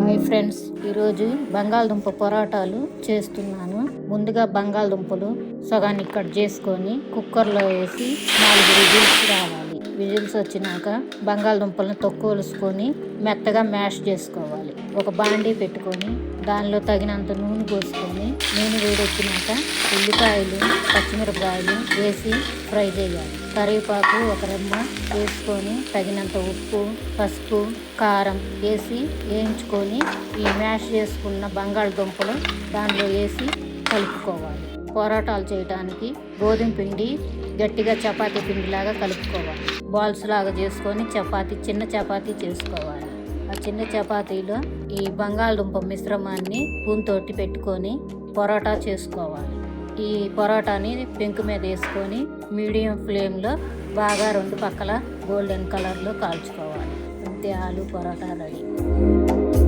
Hi friends, ఈరోజు బంగాళదుంప పొరాటాలు చేస్తున్నాను. ముందుగా బంగాళదుంపలు సగాన్ని కట్ చేసుకొని కుక్కర్లో వేసి 4 విజిల్స్ రావాలి. విజిల్స్ వచ్చినాక బంగాళదుంపలను తొక్కలుసుకొని మెత్తగా మ్యాష్ చేసుకోవాలి. ఒక బాండీ పెట్టుకొని దానిలో తగినంత నూనె పోసుకొని నూనె వేడెక్కినాక ఉల్లిపాయలు, పచ్చిమిరపకాయలు వేసి ఫ్రై చేయాలి. కరివేపాకు ఒక రెమ్మ వేసుకొని తగినంత ఉప్పు, పసుపు, కారం వేసి వేయించుకొని ఈ మ్యాష్ చేసుకున్న బంగాళదుంపలు దానిలో వేసి కలుపుకోవాలి. పొరాటాలు చేయడానికి గోధుమ పిండి గట్టిగా చపాతీ పిండిలాగా కలుపుకోవాలి. బాల్స్ లాగా చేసుకొని చిన్న చపాతీ చేసుకోవాలి. ఆ చిన్న చపాతీలో ఈ బంగాళదుంప మిశ్రమాన్ని స్పూన్తోటి పెట్టుకొని పొరాటా చేసుకోవాలి. ఈ పొరాటాని పెంకు మీద వేసుకొని మీడియం ఫ్లేమ్లో బాగా 2 పక్కల గోల్డెన్ కలర్లో కాల్చుకోవాలి. అంతే, ఆలు పొరాటా రెడీ.